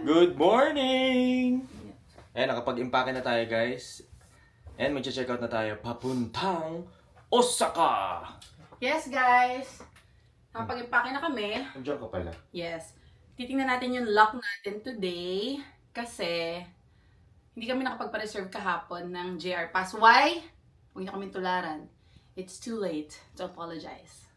Good morning! Ayan, nakapag-impake na tayo guys. And mag-check out na tayo papuntang Osaka! Yes guys! Nakapag-impake na kami. Nandiyan ka pala. Yes. Titingnan natin yung lock natin today. Kasi hindi kami nakapagpa-reserve kahapon ng JR Pass. Why? Huwag niyo kami tularan. It's too late to apologize.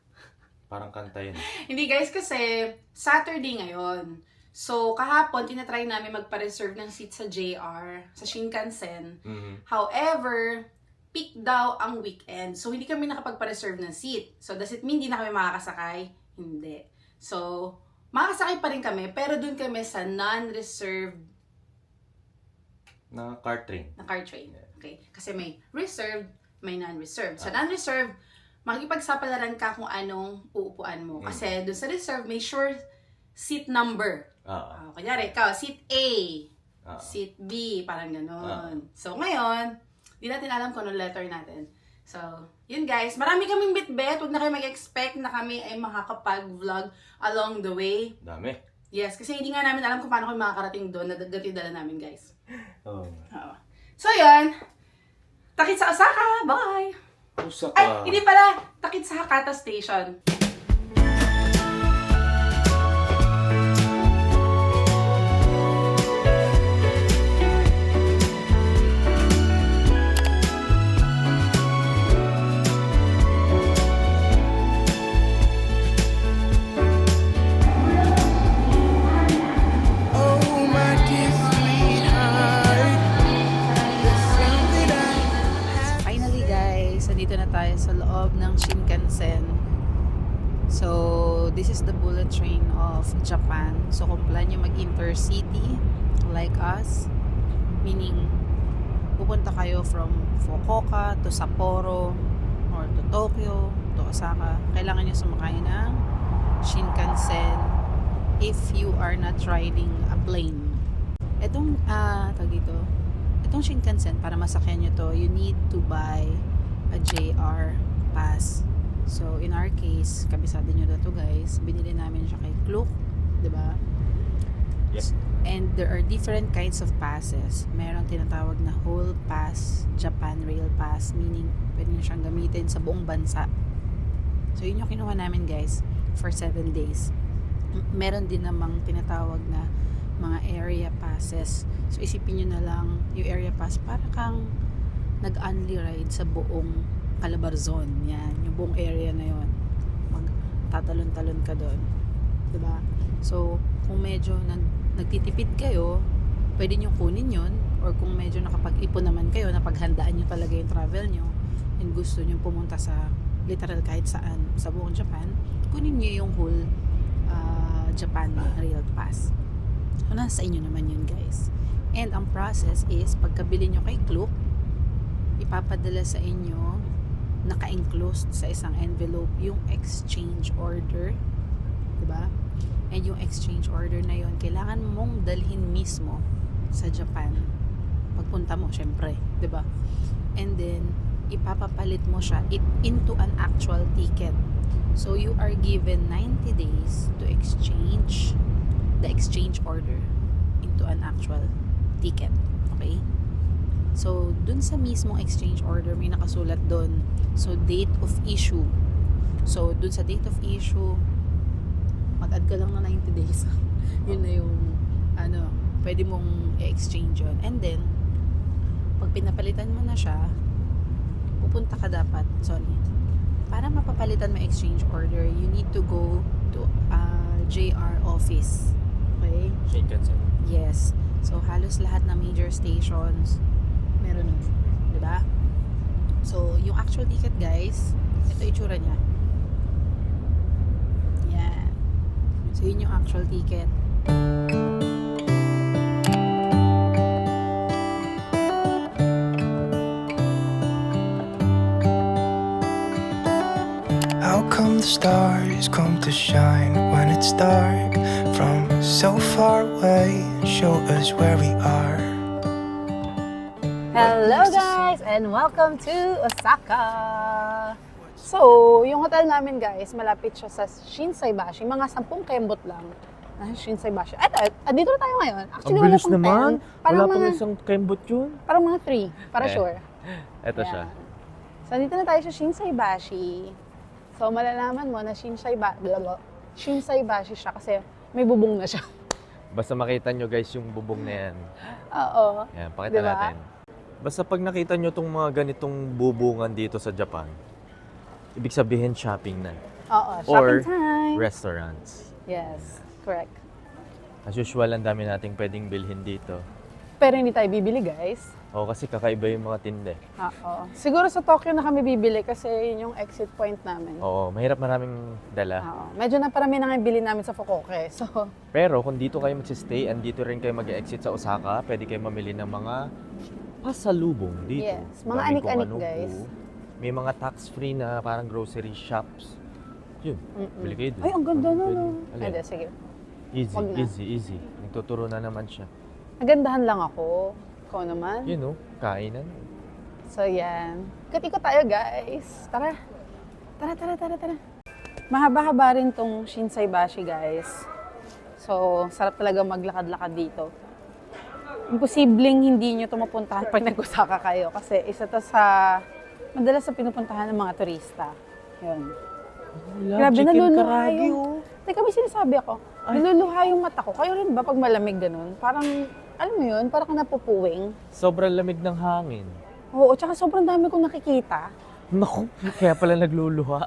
Parang kanta yun. Hindi guys, kasi Saturday ngayon. So, kahapon, tinatry namin magpa-reserve ng seat sa JR, sa Shinkansen. However, peak daw ang weekend. So, hindi kami nakapagpa-reserve ng seat. So, does it mean hindi na kami makakasakay? Hindi. So, makakasakay pa rin kami, pero dun kami sa non-reserved Na car train. na car train. Okay? Kasi may reserved, may non-reserved. Sa non-reserved, makikipagsapalaran ka kung anong uupuan mo. Kasi dun sa reserved, may sure seat number. Kunyari, ikaw, seat A, seat B, parang ganon. So, ngayon, di natin alam kung anong letter natin. So, yun guys. Marami kaming bitbit. Huwag na kayo mag-expect na kami ay makakapag-vlog along the way. Dami. Yes, kasi hindi nga namin alam kung paano kami makakarating doon na dala namin guys. Oh. So, yun. Takit sa Osaka. Bye! Osaka. Ay, hindi pala. Takit sa Hakata Station. Dito na tayo sa loob ng Shinkansen. So, this is the bullet train of Japan. So, kung plan nyo mag-intercity like us, meaning pupunta kayo from Fukuoka to Sapporo or to Tokyo to Osaka, kailangan nyo sumakay ng Shinkansen if you are not riding a plane. Itong Shinkansen, para masakyan nyo to, you need to buy a JR pass. So, in our case, kabisado nyo na to guys, binili namin siya kay Klook, diba? Yes. And there are different kinds of passes. Meron tinatawag na whole pass, Japan Rail Pass, meaning pwede nyo siyang gamitin sa buong bansa. So, yun yung kinuha namin guys for 7 days. Meron din namang tinatawag na mga area passes. So, isipin nyo na lang yung area pass para kang nag-only ride sa buong Calabarzon. Yan, yung buong area na yon. Magtatalon-talon ka doon. Diba? So, kung medyo nagtitipid kayo, pwede nyo kunin yon. Or kung medyo nakapag-ipon naman kayo, napaghandaan nyo talaga yung travel nyo, and gusto nyo pumunta sa literal kahit saan sa buong Japan, kunin nyo yung whole Japan Rail Pass. So, nasa inyo naman yun guys. And ang process is, pagkabili nyo kay Klook, ipapadala sa inyo naka-enclosed sa isang envelope yung exchange order, diba? And yung exchange order na yon kailangan mong dalhin mismo sa Japan pagpunta mo, syempre, diba? And then ipapapalit mo siya into an actual ticket. So you are given 90 days to exchange the exchange order into an actual ticket. Okay? So, dun sa mismong exchange order, may nakasulat dun. So, date of issue. So, dun sa date of issue, mag-add ka lang na 90 days. Yun na yung, pwede mong i-exchange yun. And then, pag pinapalitan mo na siya, pupunta ka dapat, para mapapalitan mo exchange order, you need to go to JR office. Okay? Shinkansen. Yes. So, halos lahat ng major stations, meron nun. Diba? So, yung actual ticket guys, ito itsura niya. Yan. So, yun yung actual ticket. How come the stars come to shine when it's dark from so far away? Show us where we are. Hello guys and welcome to Osaka! So, yung hotel namin guys, malapit siya sa Shinsaibashi. Mga 10 kembot lang. Shinsaibashi. Dito na tayo ngayon. Ang Actually, bilis wala pang naman. 10. Parang Wala pang mga, isang kembot yun. parang mga 3, para sure. Ito siya. Ayan. So, dito na tayo sa Shinsaibashi. So, malalaman mo na Shinsaibashi siya kasi may bubong na siya. Basta makita nyo guys yung bubong na yan. Oo. Ayan, pakita Diba? natin. Basta pag nakita nyo tong mga ganitong bubungan dito sa Japan, ibig sabihin shopping na. Oo, Or shopping time. restaurants. Yes, correct. As usual, ang dami nating pwedeng bilhin dito. Pero hindi tayo bibili, guys. Oo, kasi kakaiba yung mga tinde. Oo. Siguro sa Tokyo na kami bibili kasi yun yung exit point namin. Oo, mahirap maraming dala. Oo. Medyo na parami na nga yung bili namin sa Fukuoka. So, Pero kung dito kayo magsistay, andito rin kayo mag-exit sa Osaka, pwede kayo mamili ng mga pasalubong dito. yes. Mga Dami kung anik-anik, ano guys. po. May mga tax-free na parang grocery shops. Yun, bili kayo doon. Ay, ang ganda na, no? Alin? Hindi, sige. Easy, Wag na. easy. Nagtuturo na naman siya. Nagandahan lang ako. Ikaw naman. Yun kainan. So, yan. Ikot-ikot tayo, guys. Tara. Tara. Mahaba-haba rin tong Shinsaibashi, guys. So, sarap talaga maglakad-lakad dito. Imposibleng hindi nyo ito mapuntahan pag nag-Osaka kayo. Kasi isa to sa madalas sa pinupuntahan ng mga turista. Yun. Grabe, naluluha yung... Teka, may sinasabi ako. Naluluha yung mata ko. Kayo rin ba pag malamig ganun? Parang, alam mo yun, parang napupuwing. Sobrang lamig ng hangin. Oo, tsaka sobrang dami kong nakikita. Naku, kaya pala nagluluha.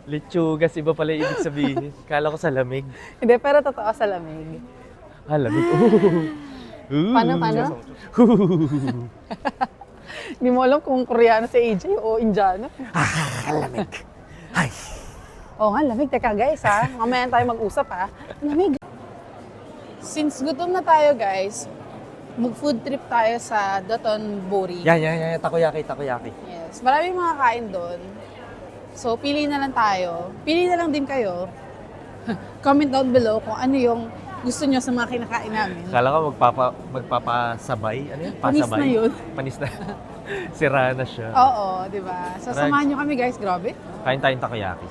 Lechugas, iba pala yung ibig sabihin. Kala ko sa lamig. Hindi, pero totoo sa lamig. Lamig. Paano? Hindi mo alam kung Koreano si AJ o Indiano. Lamig. Ay. Oo nga, lamig. Teka guys ha, mamaya tayo mag-usap ha. Lamig. Since gutom na tayo guys, mag-food trip tayo sa Dotonbori. Yan. Takoyaki. Yes, maraming mga kain doon. So, pili na lang tayo. Pili na lang din kayo. Comment down below kung ano yung gusto nyo sa mga kinakain namin. Kala ko magpapasabay. Ano yun? Panis Pasabay? na yun. Panis na. Sira na siya. Oo, di ba? So, Right. samahan nyo kami guys. Grabe. Kain tayong takoyaki.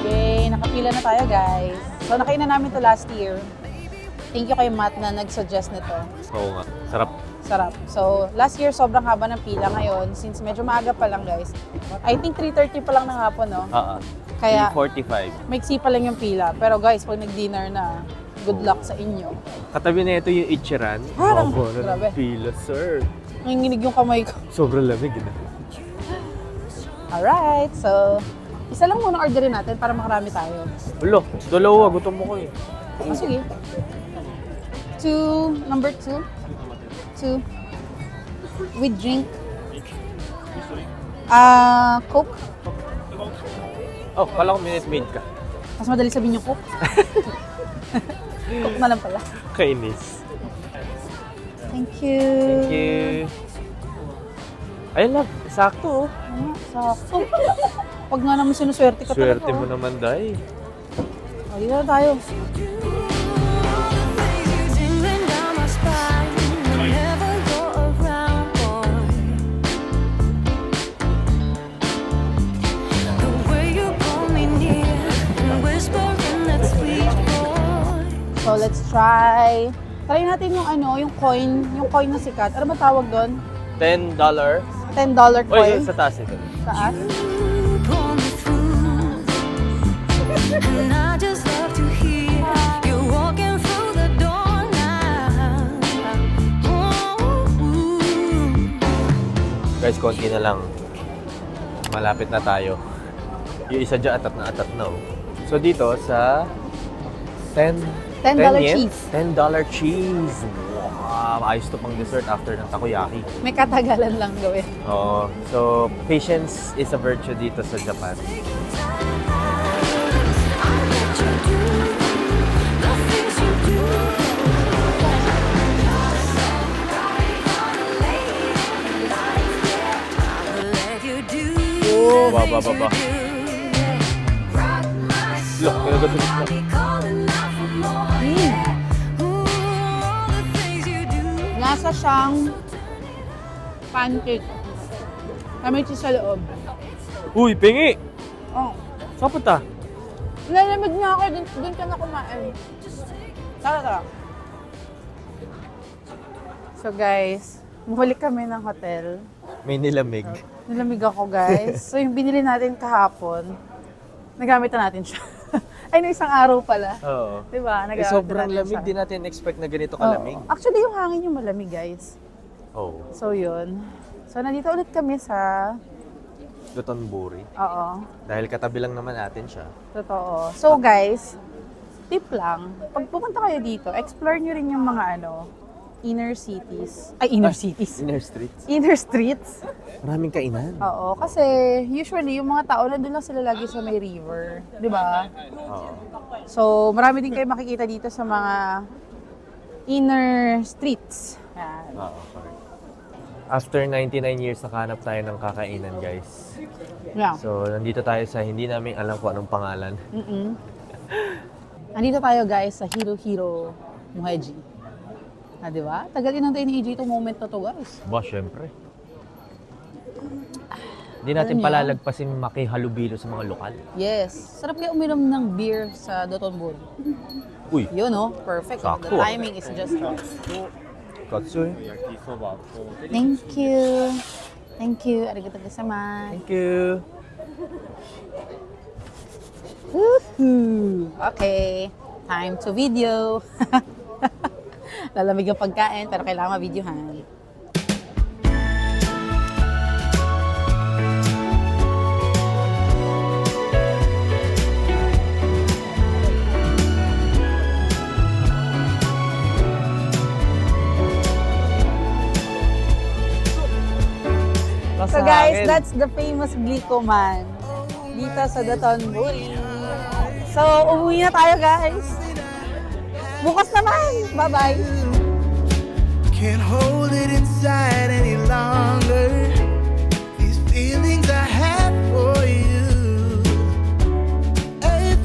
Yay, nakapila na tayo guys. So, nakainan namin to last year. Thank you kay Matt na nag-suggest nito. Oo nga. Sarap. Sarap. So, last year sobrang haba ng pila ngayon. Since medyo maaga pa lang guys. I think 3:30 pa lang ng hapon, no? Kaya, 3:45. maiksi pa lang yung pila. Pero guys, pag nag-dinner na, good luck sa inyo. Katabi na ito yung Ichiran. Parang, Opo, grabe. pila, sir. Nanginginig yung kamay ko. Sobrang lamig. Alright, so, isa lang muna orderin natin para makarami tayo. Ulo, dalawa. Gutom mo ko eh. Oh, sige. Number two. With drink. Coke. Oh, kala ko Minute Maid ka. Mas madali sabihin yung Coke. Coke na lang pala. Kainis. Thank you. Thank you. Ayun lang, sakto oh. Sakto. Pag nga naman sinuswerte ka talaga. Swerte mo naman, Day. O, dito na tayo. So, let's try. Try natin yung yung coin na sikat. Ano ba tawag doon? $10. $10 Oy, coin. sa taas ito. Taas. And I just love to hear you walking through the door now. Guys, konti na lang. Malapit na tayo. Yung isa dyan, atat na oh. So dito sa $10 $10 yen? cheese. $10 cheese. Wow, ayos to pang dessert after ng takoyaki. May katagalan lang gawin. Oo. So, patience is a virtue dito sa Japan. Oh, Baba. Look, kinagadulit na. isa siyang pancake. May cheese sa loob. Uy, pingi! Oh. Saan punta? Lalamig na ako, dun ka na kumain. Tara. So guys, mahuli kami ng hotel. May nilamig. Nilamig ako guys. So yung binili natin kahapon, nagamit na natin siya. Ay, no, isang araw pala. Oo. Diba? Nagamit sobrang na natin lamig, siya. di natin expect na ganito Oo. kalamig. Actually, yung hangin yung malamig guys. Oh. So yun. So nandito ulit kami sa... Dotonbori. Oo. Dahil katabi lang naman natin siya. Totoo. So guys, tip lang, pag pumunta kayo dito, explore nyo rin yung mga inner cities. Ay, inner cities. Inner streets. Inner streets. Maraming kainan. Oo, kasi usually yung mga tao nandun lang sila lagi sa may river. Di ba? Oo. So, marami din kayo makikita dito sa mga inner streets. Yan. Oo, correct. After 99 years, nakahanap tayo ng kakainan, guys. Yeah. So, nandito tayo sa hindi namin alam kung anong pangalan. Andito tayo guys sa Hiro Hiro Muheji. Di ba? Tagal inantay ni EJ itong moment na to guys. Ba, syempre. Hindi natin Alam niyo? palalagpasin makihalubilo sa mga lokal. Yes. Sarap kayo uminom ng beer sa Dotonbori. Uy, Yun, no? Perfect. Sakto. The timing is just right. katsu. Thank you. Thank you. Arigatou gozaimasu. Thank you. Woohoo! Okay. Time to video. Lalamig ang pagkain pero kailangan ma-videohan. So guys, that's the famous Glico Man dito sa Dotonbori. So, umuwi na tayo guys. Bukas naman. Bye-bye. Can't hold it inside any longer.